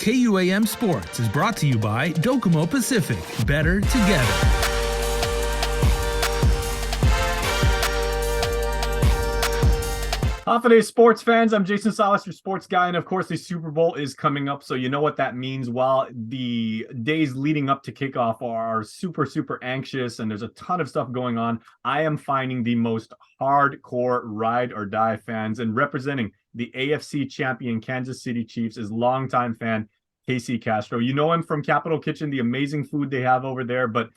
KUAM Sports is brought to you by Docomo Pacific. Better together. Holiday sports fans, I'm Jason Salas, your sports guy, and of course the Super Bowl is coming up, so you know what that means. While the days leading up to kickoff are super anxious and there's a ton of stuff going on, I am finding the most hardcore ride or die fans, and representing the AFC champion Kansas City Chiefs is longtime fan Casey Castro. You know him from Capital Kitchen, the amazing food they have over there, but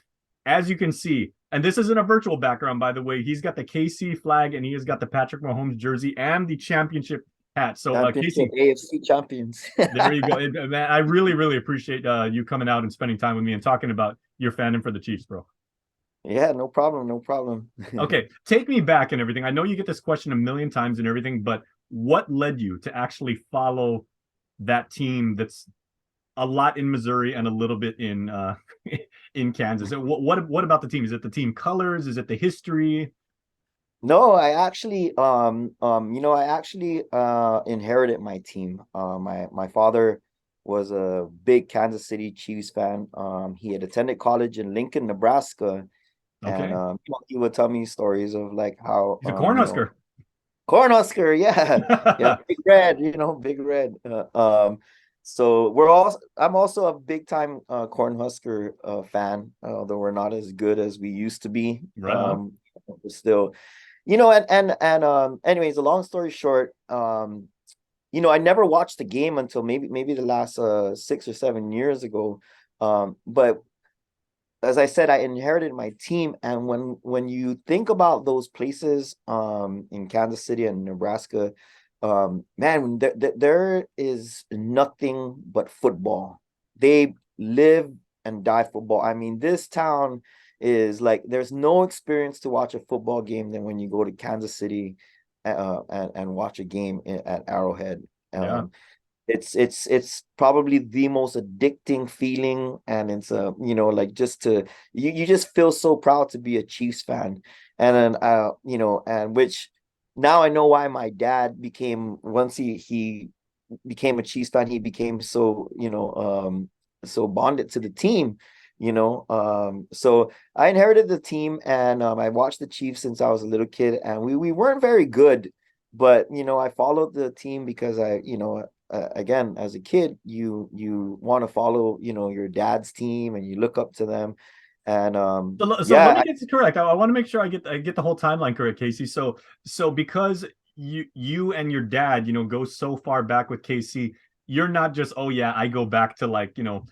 as you can see, and this isn't a virtual background, by the way, he's got the KC flag and he has got the Patrick Mahomes jersey and the championship hat. So, Casey, AFC champions. there you go. Man, I really appreciate you coming out and spending time with me and talking about your fandom for the Chiefs, bro. Yeah, no problem. Okay, take me back and everything. I know you get this question a million times and everything, but what led you to actually follow that team that's a lot in Missouri and a little bit in in Kansas? What about the team? Is it the team colors? Is it the history? No, I actually inherited my team. My father was a big Kansas City Chiefs fan. He had attended college in Lincoln, Nebraska, Okay. and he would tell me stories of like how He's a Cornhusker. Cornhusker, yeah, big red. So I'm also a big time Cornhusker fan, although we're not as good as we used to be. Right. Still, anyways, a long story short, I never watched the game until maybe the last 6 or 7 years ago. But as I said, I inherited my team, and when you think about those places in Kansas City and Nebraska, man, there is nothing but football. They live and die football. I mean, this town is like, there's no experience to watch a football game than when you go to Kansas City and watch a game at Arrowhead. Yeah. It's probably the most addicting feeling, and it's like you just feel so proud to be a Chiefs fan. And then and which now I know why my dad became, once he became a Chiefs fan, he became so so bonded to the team. So I inherited the team, and I watched the Chiefs since I was a little kid, and we weren't very good, but I followed the team because again, as a kid, you want to follow your dad's team and you look up to them. And so let me get this correct. I want to make sure I get the whole timeline correct, Casey. So because you and your dad go so far back with KC, you're not just, oh yeah, I go back to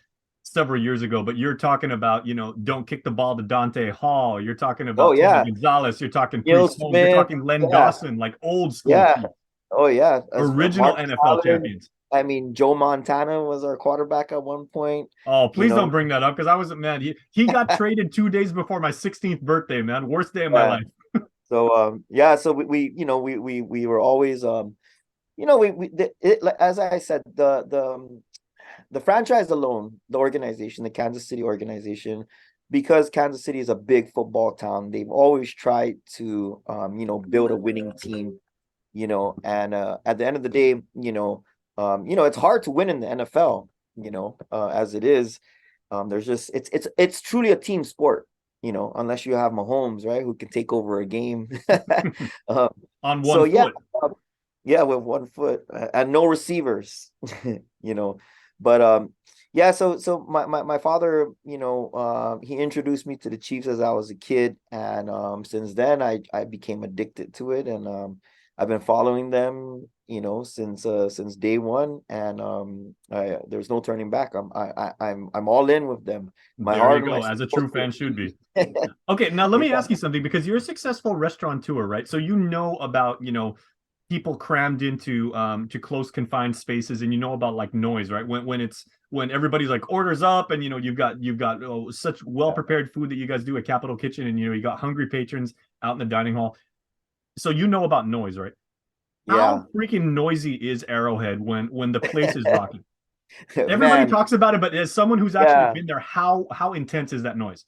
several years ago, but you're talking about don't kick the ball to Dante Hall. You're talking about Tony Gonzalez. You're talking Holmes. You're talking Len Dawson, like old school. Yeah. Oh yeah. Original NFL champions. I mean, Joe Montana was our quarterback at one point. Oh, please don't bring that up, because I wasn't mad. He got traded 2 days before my 16th birthday, man. Worst day of my life. So so we were always as I said, the franchise alone, the organization, the Kansas City organization, because Kansas City is a big football town, they've always tried to build a winning team, and at the end of the day, it's hard to win in the NFL, as it is. There's just it's truly a team sport, unless you have Mahomes, right, who can take over a game on one foot. With 1 foot and no receivers, But so my father, he introduced me to the Chiefs as I was a kid, and since then I became addicted to it, and I've been following them, since day one, and there's no turning back. I'm all in with them. There you go, as a true fan should be. Okay, now let me ask you something, because you're a successful restaurateur, right? So about people crammed into to close confined spaces, and about like noise, right? When everybody's like orders up, and you've got such well-prepared food that you guys do at Capital Kitchen, and you got hungry patrons out in the dining hall. So about noise, right? Yeah. How freaking noisy is Arrowhead when the place is rocking? Everybody talks about it, but as someone who's actually been there, how intense is that noise?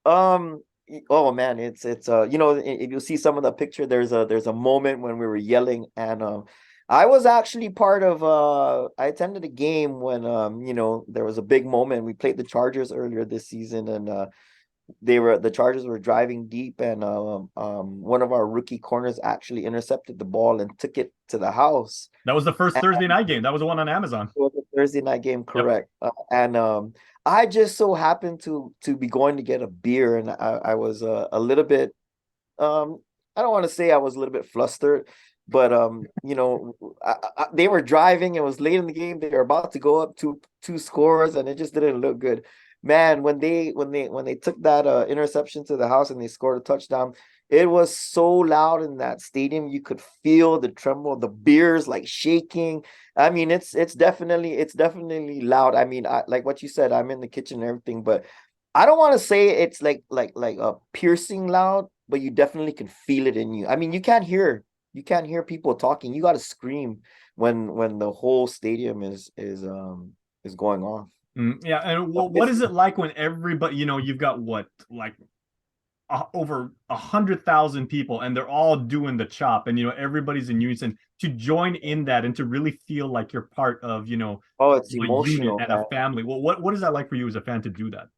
Oh man, it's if you see some of the picture, there's a moment when we were yelling, and I was actually part of I attended a game when there was a big moment. We played the Chargers earlier this season, and the Chargers were driving deep, and one of our rookie corners actually intercepted the ball and took it to the house. That was the first And Thursday night game. That was the one on Amazon. it was a Thursday night game, Yep. correct? And I just so happened to be going to get a beer, and I was a little bit I don't want to say I was a little bit flustered, but they were driving. It was late in the game. They were about to go up two scores, and it just didn't look good. Man, when they took that interception to the house and they scored a touchdown, it was so loud in that stadium. You could feel the tremble, the beers like shaking. I mean, it's definitely loud. I mean, like what you said, I'm in the kitchen and everything, but I don't want to say it's like a piercing loud, but you definitely can feel it in you. I mean, you can't hear people talking. You got to scream when the whole stadium is going off. Yeah, and But what is it like when everybody, you've got what, like over 100,000 people, and they're all doing the chop, and everybody's in unison to join in that and to really feel like you're part of, oh, it's a unit emotional, and a man. family. Well, what is that like for you as a fan to do that?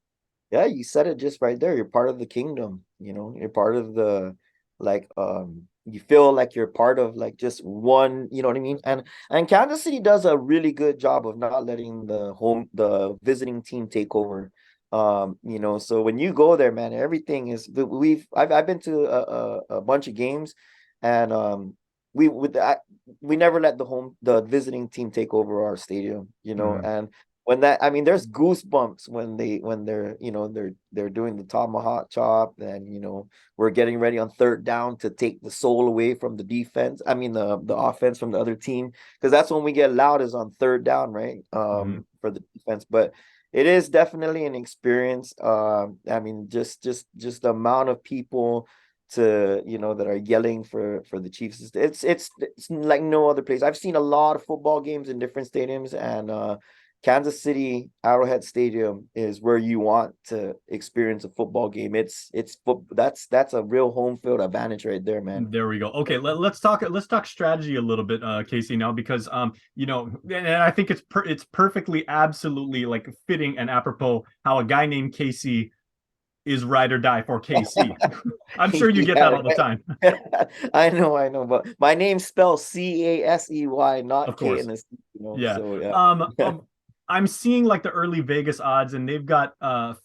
Yeah, you said it just right there. You're part of the kingdom, you're part of the like you feel like you're part of like just one, you know what I mean? And Kansas City does a really good job of not letting the visiting team take over. So when you go there, man, everything is I've been to a bunch of games, and we with that we never let the visiting team take over our stadium. Mhm. And when that I mean there's goosebumps when they're doing the tomahawk chop, and we're getting ready on third down to take the soul away from the defense, I mean the offense from the other team, because that's when we get loud, is on third down, right? Mhm. For the defense. But it is definitely an experience. I mean, just the amount of people that are yelling for the Chiefs, it's like no other place. I've seen a lot of football games in different stadiums, and Kansas City Arrowhead Stadium is where you want to experience a football game. That's a real home field advantage right there, man. There we go. Okay, let's talk strategy a little bit, Casey, now, because and I think it's perfectly, absolutely like fitting and apropos how a guy named Casey is ride or die for KC. I'm sure you get Yeah, that all the time. right. I know, but my name spells Casey, Of not K in course. the C, Yeah. so Um, yeah. um, I'm seeing like the early Vegas odds, and they've got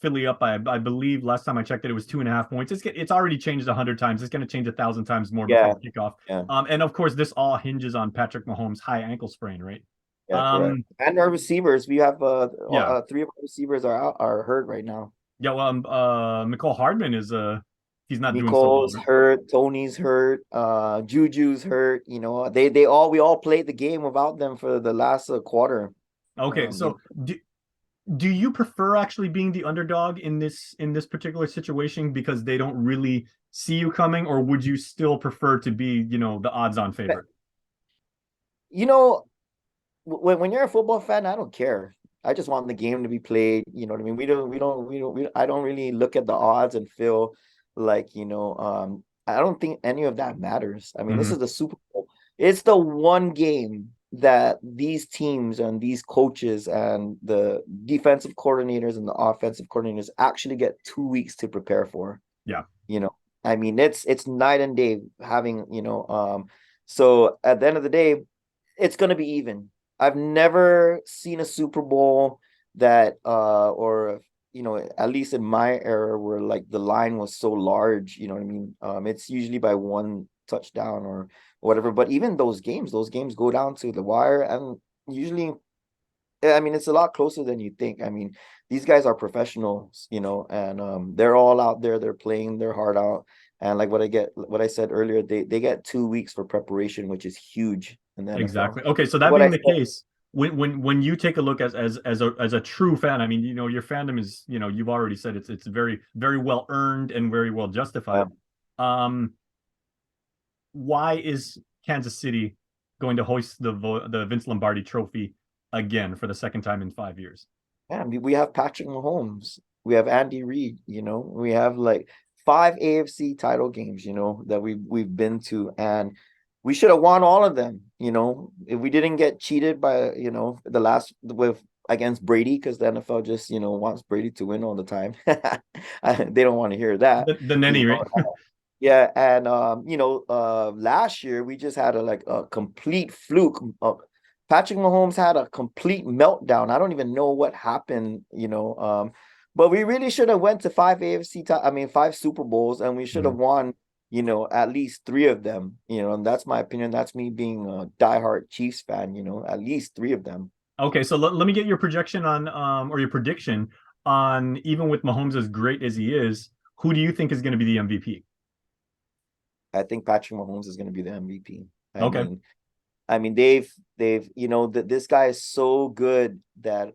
Philly up by, I believe last time I checked it was 2.5 points. It's already changed 100 times. It's going to change 1,000 times more Yeah, before kickoff. yeah, And of course, this all hinges on Patrick Mahomes' high ankle sprain, right? yeah, correct. Um, And our receivers, we have yeah, three of our receivers are hurt right now. yeah. Well, Nicole Hardman is he's not doing so well, Nicole's right? hurt, Tony's hurt, Juju's hurt. We all played the game without them for the last quarter. Okay, Um, you so do you prefer actually being the underdog in this particular situation because they don't really see you coming, or would you still prefer to be, the odds-on know, favorite? you know, when you're a football fan, I don't care. I just want the game to be played. You know what I mean? I don't really look at the odds and feel like, I don't think any of that matters. I mean, this Mhm. is the Super Bowl. It's the one game that these teams and these coaches and the defensive coordinators and the offensive coordinators actually get 2 weeks to prepare for. Yeah, You know, I mean, it's night and day having, so at the end of the day, it's going to be even. I've never seen a Super Bowl that or at least in my era, where like the line was so large, you know what I mean? It's usually by one touchdown or whatever, but even those games go down to the wire, and usually, I mean, it's a lot closer than you think. I mean, these guys are professionals, and they're all out there, they're playing their heart out. And like what I said earlier, they get 2 weeks for prepreration, which is huge in the NFL. exactly. Okay, so that What I being the said, case, when you take a look as a true fan, I mean, your fandom is, you've already said it's very, very well earned and very well justified. Um, why is Kansas City going to hoist the Vince Lombardi Trophy again for the second time in 5 years? man, we have Patrick Mahomes, we have Andy Reid, we have like 5 AFC title games, that we've been to, and we should have won all of them. If we didn't get cheated by, the last with against Brady, because the NFL just, wants Brady to win all the time. They don't want to hear that. The nenny, right? Yeah, and last year we just had a complete fluke. Patrick Mahomes had a complete meltdown. I don't even know what happened, but we really should have went to five Super Bowls, and we should have won, at least 3 of them, and that's my opinion. That's me being a diehard Chiefs fan, at least 3 of them. Okay, so let me get your projection on or your prediction on, even with Mahomes as great as he is, who do you think is going to be the MVP? I think Patrick Mahomes is going to be the MVP. Okay. I mean, they've this guy is so good that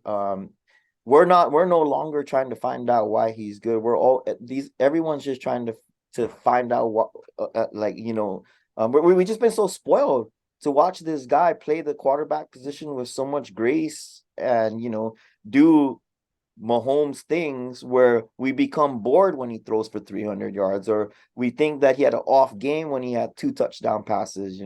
we're no longer trying to find out why he's good. Everyone's just trying to find out what we just been so spoiled to watch this guy play the quarterback position with so much grace and do Mahomes things where we become bored when he throws for 300 yards, or we think that he had an off game when he had 2 touchdown passes.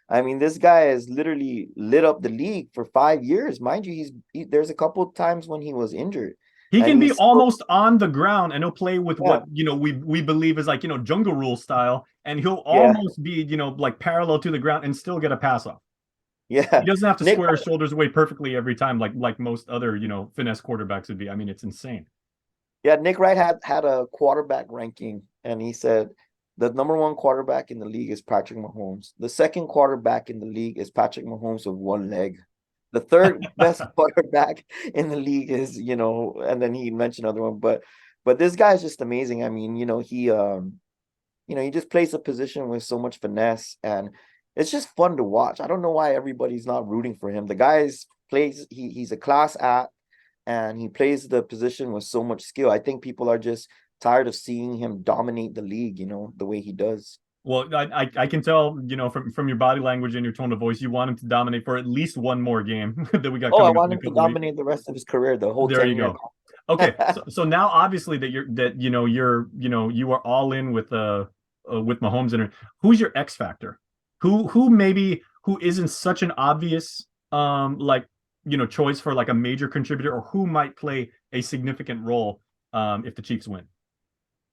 I mean, this guy has literally lit up the league for 5 years. Mind you, there's a couple of times when he was injured. He can be almost on the ground, and he'll play with what we believe is jungle rule style, and he'll almost be like parallel to the ground and still get a pass off. Yeah, he doesn't have to square his shoulders away perfectly every time, like most other finesse quarterbacks would be. I mean, it's insane. Yeah, Nick Wright had a quarterback ranking, and he said the number 1 quarterback in the league is Patrick Mahomes. The second quarterback in the league is Patrick Mahomes with 1 leg. The third best quarterback in the league is, and then he mentioned another one, but this guy is just amazing. I mean, he just plays a position with so much finesse, and it's just fun to watch. I don't know why everybody's not rooting for him. The guy's he's a class act, and he plays the position with so much skill. I think people are just tired of seeing him dominate the league, the way he does. Well, I can tell, from your body language and your tone of voice, you want him to dominate for at least one more game that we got coming I up want in a him to couple dominate weeks. the rest of his career, the whole There you 10-year. go. Okay, so now obviously that you are all in with Mahomes, and who's your X factor? Who isn't such an obvious choice for like a major contributor, or who might play a significant role if the Chiefs win?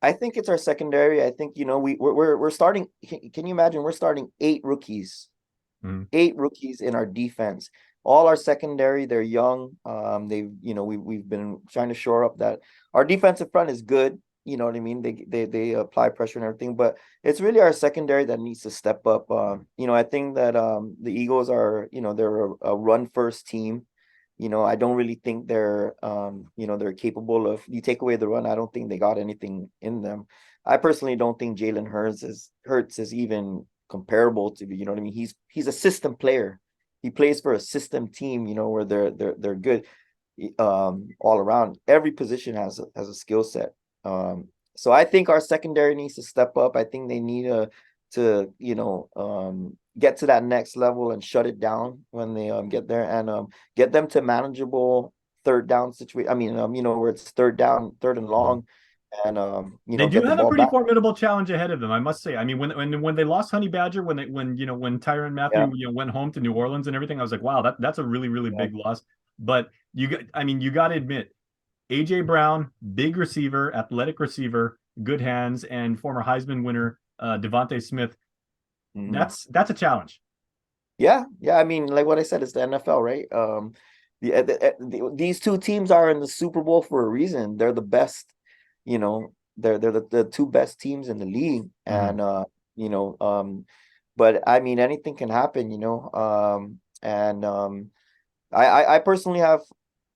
I think it's our secondary. I think we're starting. Can you imagine? We're starting 8 rookies, 8 rookies in our defense. All our secondary, they're young. We've been trying to shore up that our defensive front is good. You know what I mean? They apply pressure and everything, but it's really our secondary that needs to step up. I think that the Eagles are, they're a run first team. I don't really think they're they're capable of, you take away the run, I don't think they got anything in them. I personally don't think Jalen Hurts is even comparable to, what I mean? He's a system player. He plays for a system team, where they're good all around. Every position has a skill set. So I think our secondary needs to step up. I think they need to get to that next level and shut it down when they get there, and get them to manageable third down situation. I mean, where it's third down, third and long, and they do get the have a ball pretty back. formidable challenge ahead of them, I must say. I mean, when they lost Honey Badger, when Tyrann Mathieu went home to New Orleans and everything, I was like, wow, that's a really, really big loss. But you got to admit, AJ Brown, big receiver, athletic receiver, good hands, and former Heisman winner Devontae Smith. That's a challenge. Yeah. I mean, like what I said, it's the NFL, right? These 2 teams are in the Super Bowl for a reason. They're the best. They're the 2 best teams in the league, and but I mean, anything can happen. I personally have,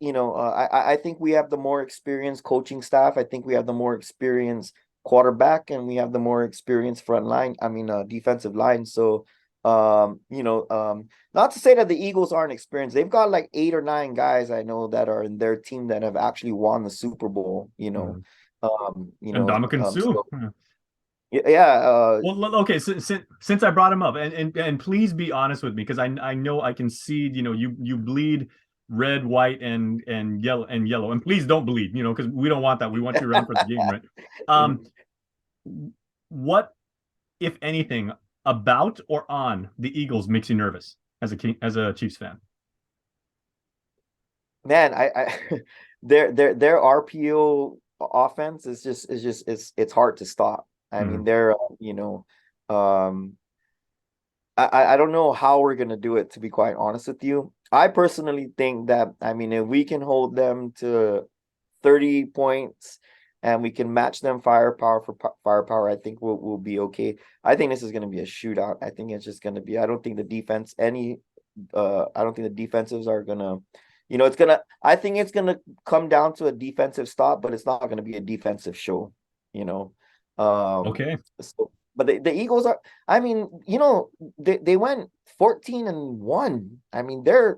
I think we have the more experienced coaching staff. I think we have the more experienced quarterback, and we have the more experienced front line. I mean, defensive line. So, not to say that the Eagles aren't experienced. They've got like 8 or 9 guys I know that are in their team that have actually won the Super Bowl. And Ndamukong Suh. So, yeah. Well, okay. Since I brought him up, and please be honest with me, because I know I can see you bleed red, white, and yellow, and please don't bleed, because we don't want that. We want you around for the game, right? What, if anything, about or on the Eagles makes you nervous as a Chiefs fan? Man, I their RPO offense it's hard to stop. I mean, Mhm. they're um I don't know how we're gonna do it, to be quite honest with you. I personally think that, I mean, if we can hold them to 30 points and we can match them firepower for firepower, I think we'll be okay. I think this is gonna be a shootout. I think it's just gonna be, I don't think the defense any I don't think the defensives are gonna, it's gonna, I think it's gonna come down to a defensive stop, but it's not gonna be a defensive show, you know. Okay. So, but the Eagles are, I mean, they went 14-1. I mean, they're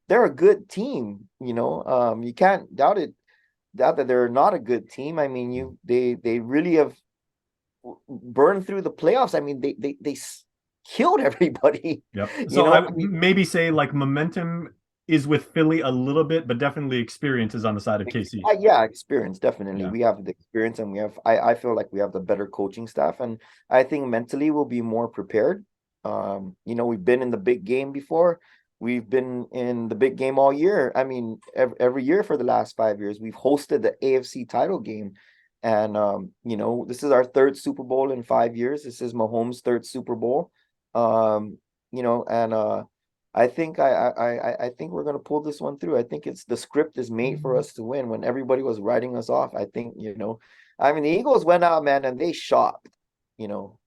a good team, you can't doubt that they're not a good team. I mean, they really have burned through the playoffs. I mean, they killed everybody. Yep. You So know, I I would mean, maybe say like momentum is with Philly a little bit, but definitely experience is on the side of KC. yeah, experience, definitely. Yeah. We have the experience, and I feel like we have the better coaching staff, and I think mentally we'll be more prepared. We've been in the big game before. We've been in the big game all year. I mean, every year for the last 5 years, we've hosted the AFC title game. And this is our third Super Bowl in 5 years. This is Mahomes' third Super Bowl. And I think I think we're gonna pull this one through. I think it's the script is made for us to win. When everybody was writing us off, I think, I mean, the Eagles went out, man, and they shopped. You know,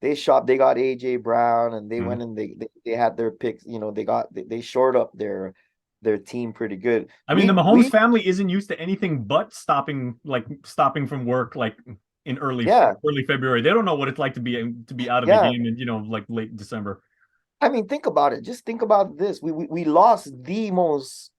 they shopped. They got AJ Brown, and they Mhm. went and they had their picks. They shored up their team pretty good. I mean, the We Mahomes we family isn't used to anything but stopping from work like in yeah, early February. They don't know what it's like to be out of a yeah. game in, like late December. I mean, think about it. Just think about this. We lost the most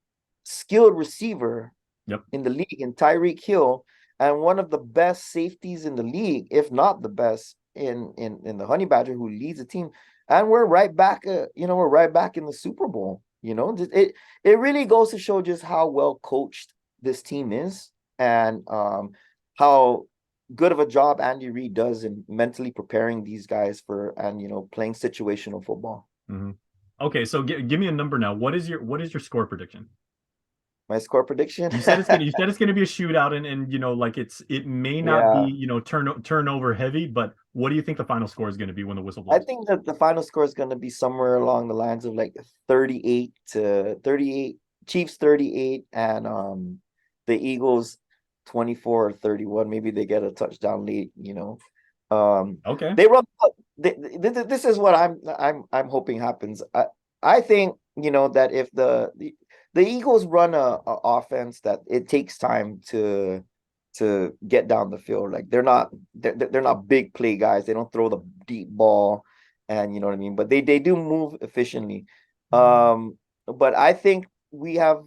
skilled receiver Yep. in the league in Tyreek Hill, and one of the best safeties in the league, if not the best in the Honey Badger, who leads the team. And we're right back. We're right back in the Super Bowl. It really goes to show just how well coached this team is, and how good of a job Andy Reid does in mentally preparing these guys for, and playing situational football. Hmm. Okay, so give me a number now. What is your score prediction? My score prediction. You said it's gonna be a shootout, and like it may not be Yeah. turnover heavy, but what do you think the final score is going to be when the whistle I blows? think that the final score is going to be somewhere along the lines of like 38-38, Chiefs 38, and the Eagles 24 or 31. Maybe they get a touchdown late. Um Okay. they run this is what I'm hoping happens. I think, that if the Eagles run a offense that it takes time to get down the field. Like they're not big play guys. They don't throw the deep ball, and you know what I mean. But they do move efficiently. But I think we have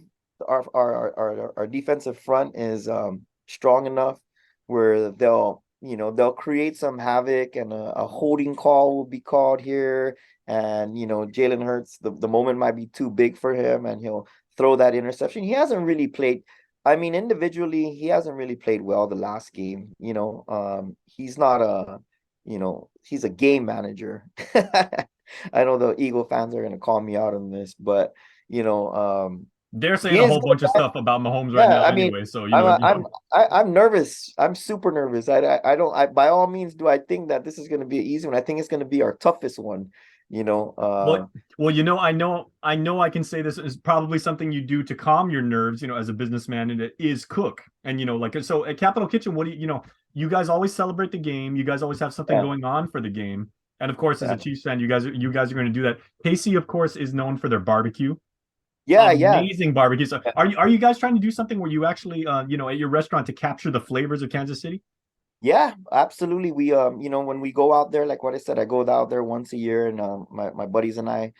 our defensive front is strong enough where they'll create some havoc, and a holding call will be called here. And Jalen Hurts, the moment might be too big for him, and he'll throw that interception. He hasn't really played, I mean, individually, he hasn't really played well the last game. He's not he's a game manager. I know the Eagle fans are gonna call me out on this, but you know, um, They're saying he a is whole good. bunch of stuff about Mahomes right Yeah, now I mean, anyway, so I'm I'm nervous. I'm super nervous. I don't. By all means, do I think that this is gonna be an easy one? I think it's gonna be our toughest one. You know, well, uh, I know I can say this is probably something you do to calm your nerves, as a businessman, and it is cook. And like so at Capital Kitchen, what do you guys always celebrate the game. You guys always have something yeah, going on for the game. And of course, as a yeah, Chiefs fan, you guys are going to do that. Casey, of course, is known for their barbecue. yeah, yeah. Amazing barbecue. So are you guys trying to do something where you actually at your restaurant to capture the flavors of Kansas City? Yeah, absolutely. We when we go out there, like what I said, I go out there once a year, and my buddies and I,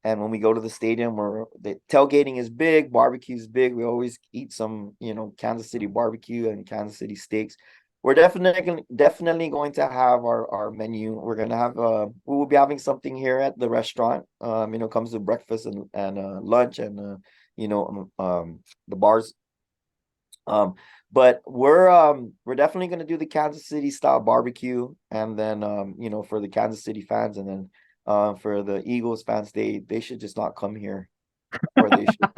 and when we go to the stadium, where the tailgating is big, barbecue is big, we always eat some, Kansas City barbecue and Kansas City steaks. We're definitely going to have our menu. We're gonna have we will be having something here at the restaurant. Comes to breakfast and lunch, and the bars. Um, But we're definitely gonna do the Kansas City style barbecue, and then for the Kansas City fans, and then for the Eagles fans, they should just not come here, or they should.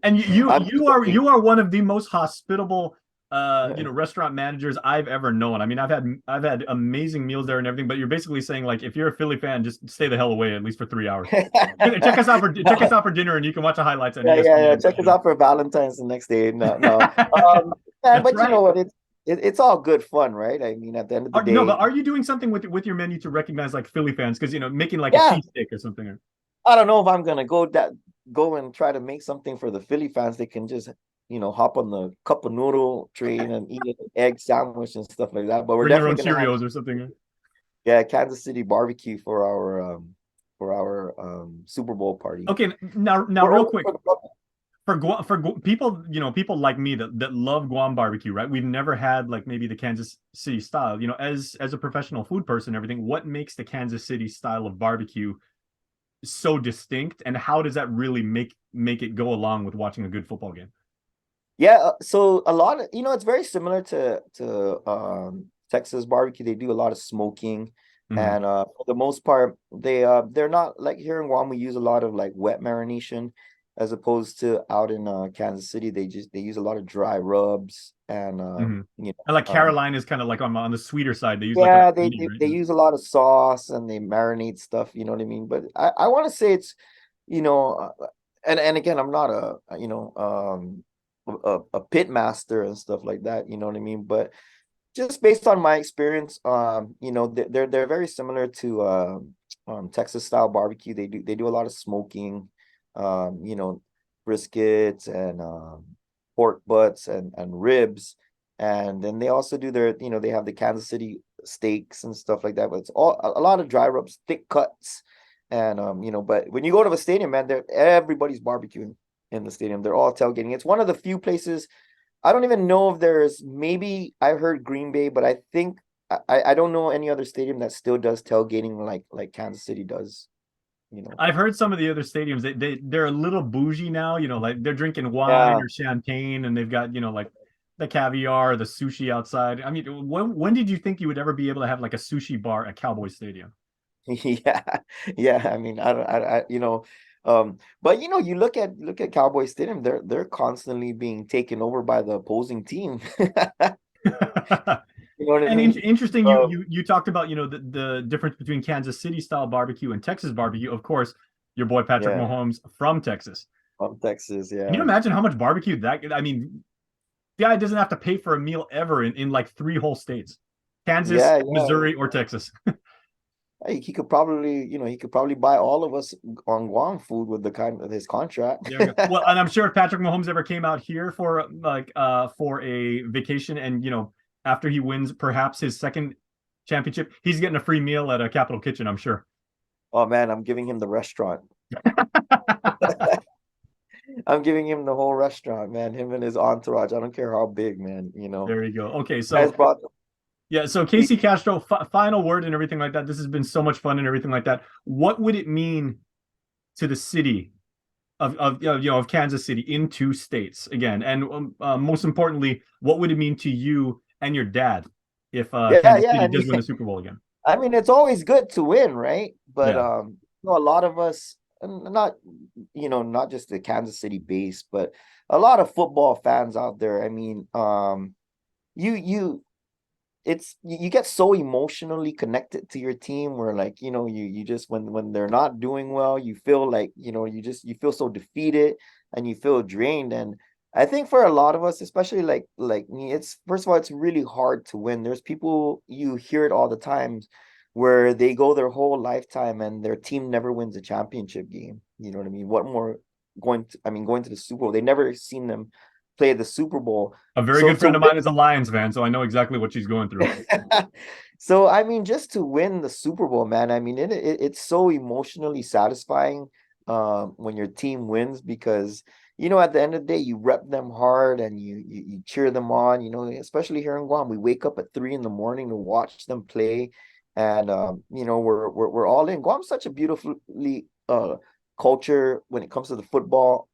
And you I'm you are joking. you are one of the most hospitable restaurant managers I've ever known. I mean, I've had amazing meals there and everything, but you're basically saying like if you're a Philly fan, just stay the hell away at least for 3 hours. Check us No, out for dinner and you can watch the highlights on yeah. ESPN for Check us out for Valentine's the next day. No. sure. That's But you know right. what? It's all good fun, right? I mean, at the end of the No, but day, are you doing something with your menu to recognize like Philly fans? Because making like a yeah. cheesesteak or something. I don't know if I'm gonna go and try to make something for the Philly fans. They can just hop on the cup of noodle train and eat an egg sandwich and stuff like that. But we're Bring their own definitely gonna have, Cheerios or something. yeah, Kansas City barbecue for our Super Bowl party. Okay, now We're real open quick, for the public. people, people like me that love Guam barbecue, right? We've never had like maybe the Kansas City style. As a professional food person, and everything. What makes the Kansas City style of barbecue so distinct, and how does that really make it go along with watching a good football game? Yeah, so a lot of it's very similar to Texas barbecue. They do a lot of smoking, Mhm. and for the most part, they're not like here in Guam. We use a lot of like wet marination, as opposed to out in Kansas City. They use a lot of dry rubs, and Mhm. And like um, Carolina is kind of like on the sweeter side. They use like a yeah, honey, right? they use a lot of sauce and they marinate stuff. You know what I mean? But I want to say it's you know, and again, I'm not a pit master and stuff like that. You know what I mean? But just based on my experience, they're very similar to Texas style barbecue. They do a lot of smoking, you know, briskets and pork butts and ribs, and then they also do they have the Kansas City steaks and stuff like that. But it's all a lot of dry rubs, thick cuts, and But when you go to the stadium, man, everybody's barbecuing in the stadium. They're all tailgating. It's one of the few places. I don't even know if there's maybe I've heard Green Bay, but I think I don't know any other stadium that still does tailgating like Kansas City does, you know. I've heard some of the other stadiums they're a little bougie now, like they're drinking wine Yeah. or champagne and they've got, like the caviar, the sushi outside. I mean, when did you think you would ever be able to have like a sushi bar at Cowboy Stadium? Yeah. Yeah. I mean, I don't but you look at Cowboy Stadium, they're constantly being taken over by the opposing team. You know what I And mean? interesting, Um, you talked about the difference between Kansas City style barbecue and Texas barbecue. Of course, your boy Patrick yeah, Mahomes from Texas. from Texas, Can you yeah. imagine how much barbecue that? I mean, the guy doesn't have to pay for a meal ever in like three whole states: Kansas, Yeah. Missouri, or Texas. Hey, he could probably buy all of us on Guam food with the kind of his contract. There we go. Well, and I'm sure if Patrick Mahomes ever came out here for a vacation, and after he wins perhaps his second championship, he's getting a free meal at a Capital Kitchen, I'm sure. Oh man, I'm giving him the restaurant. I'm giving him the whole restaurant, man. Him and his entourage. I don't care how big, man. There you go. Okay, Guys so brought yeah, so the Casey Castro, final word and everything like that. This has been so much fun and everything like that. What would it mean to the city of Kansas City in two states again? And most importantly, what would it mean to you and your dad if Kansas yeah. City does win the Super Bowl again? I mean, it's always good to win, right? But Yeah, a lot of us, not just the Kansas City base, but a lot of football fans out there. I mean, you you get so emotionally connected to your team where like you just when they're not doing well you feel like you feel so defeated and you feel drained. And I think for a lot of us, especially like me, it's first of all it's really hard to win. There's people, you hear it all the times, where they go their whole lifetime and their team never wins a championship game. You know what I mean? What more, going to the Super Bowl, they never seen them play the Super Bowl. a very So good to friend of mine win is a Lions fan, so I know exactly what she's going through. So I mean, just to win the Super Bowl, man. I mean, it's so emotionally satisfying when your team wins, because at the end of the day, you rep them hard and you cheer them on. Especially here in Guam, we wake up at 3 in the morning to watch them play, and we're all in. Guam's such a beautifully culture when it comes to the football.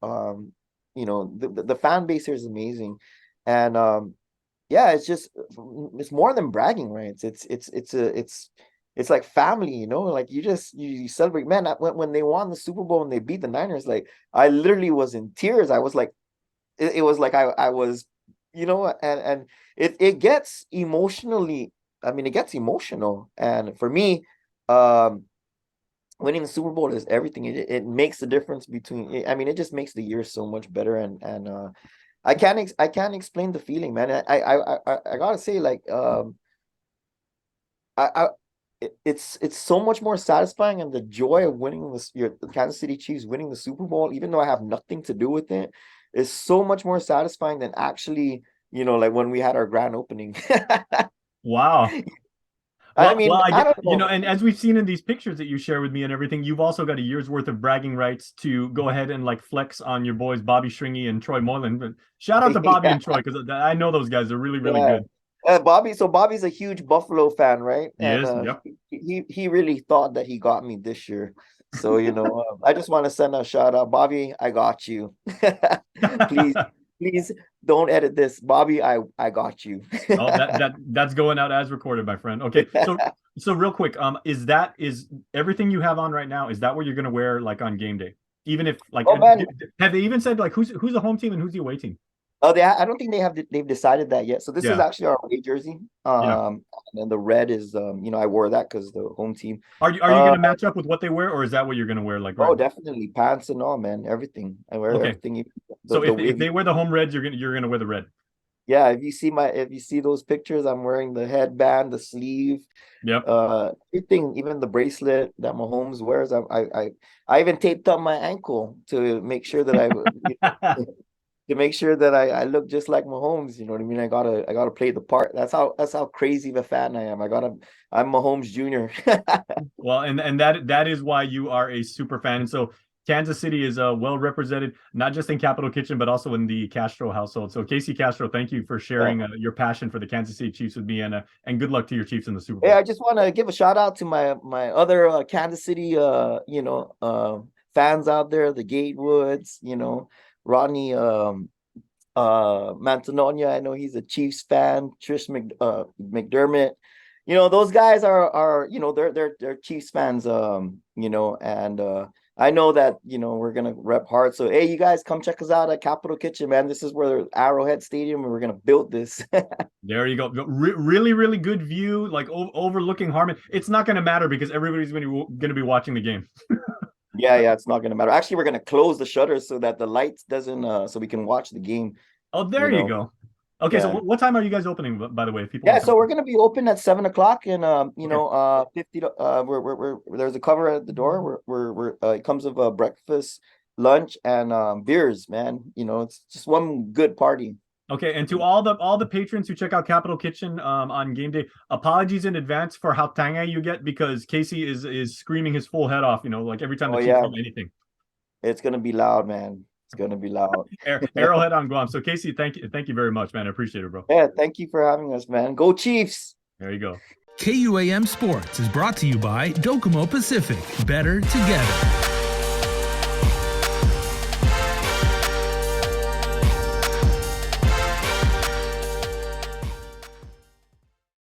the fan base here is amazing. And yeah, it's more than bragging rights. It's like family, like you celebrate. Man, when they won the Super Bowl and they beat the Niners, like I literally was in tears. I was like, it was like I was, and it gets emotionally. I mean, it gets emotional. And for me, um, winning the Super Bowl is everything. It makes the difference between. I mean, it just makes the year so much better. And I can't explain the feeling, man. I gotta say, like, I it's so much more satisfying, and the joy of winning the Kansas City Chiefs winning the Super Bowl, even though I have nothing to do with it, is so much more satisfying than actually, like when we had our grand opening. Wow. I Well, mean, I I get, don't know. and as we've seen in these pictures that you share with me and everything, you've also got a year's worth of bragging rights to go ahead and like flex on your boys Bobby Stringy and Troy Moylan. But shout out to Bobby Yeah, and Troy because I know those guys are really, really yeah. good. Bobby's a huge Buffalo fan, right? He And is. Yep. he really thought that he got me this year. So, I just want to send a shout out, Bobby. I got you. Please, please don't edit this, Bobby. I got you. Oh, that's going out as recorded, my friend. Okay, so real quick, is everything you have on right now? Is that what you're gonna wear like on game day? Even if like, Oh man, have they even said like who's the home team and who's the away team? oh, I don't think they've decided that yet. So this is Yeah, actually our away jersey. yeah. And the red is I wore that because the home team. Are you gonna match up with what they wear, or is that what you're gonna wear? Like, right? Oh, definitely pants and all, man. Everything. I wear Okay. everything. So The if wavy. they wear the home reds, you're gonna wear the red. Yeah, if you see those pictures, I'm wearing the headband, the sleeve, Yep. everything, even the bracelet that Mahomes wears. I even taped up my ankle to make sure that I look just like Mahomes. You know what I mean? I gotta play the part. That's how crazy of a fan I am. I'm Mahomes Jr. Well, and that is why you are a super fan. And so Kansas City is well represented, not just in Capital Kitchen, but also in the Castro household. So Casey Castro, thank you for sharing your passion for the Kansas City Chiefs with me, and good luck to your Chiefs in the Super Hey, Bowl. I just want to give a shout out to my other Kansas City fans out there, the Gatewoods, Rodney Mantononia. I know he's a Chiefs fan. Trish McDermott. Those guys are they're Chiefs fans. And I know that we're gonna rep hard. So hey, you guys come check us out at Capital Kitchen, man. This is where Arrowhead Stadium, and we're gonna build this. There you go. Really, really good view, like overlooking Harmon. It's not going to matter because everybody's going to be watching the game. Yeah, it's not gonna matter. Actually, we're gonna close the shutters so that the lights doesn't so we can watch the game. Oh, there You you know, go. Okay, so yeah. what time are you guys opening, by the way, if people Yeah, want to so come? we're gonna be open at 7 o'clock, and 50. We're there's a cover at the door. It comes with a breakfast, lunch, and beers. Man, it's just one good party. Okay, and to all the patrons who check out Capital Kitchen on game day, apologies in advance for how tanga you get because Casey is screaming his full head off, like every time the Oh Chiefs yeah, do anything. it's gonna be loud, man. It's gonna be loud. Arrowhead on Guam. So Casey, thank you very much, man. I appreciate it, bro. Yeah, thank you for having us, man. Go Chiefs! There you go. KUAM Sports is brought to you by Docomo Pacific. Better together.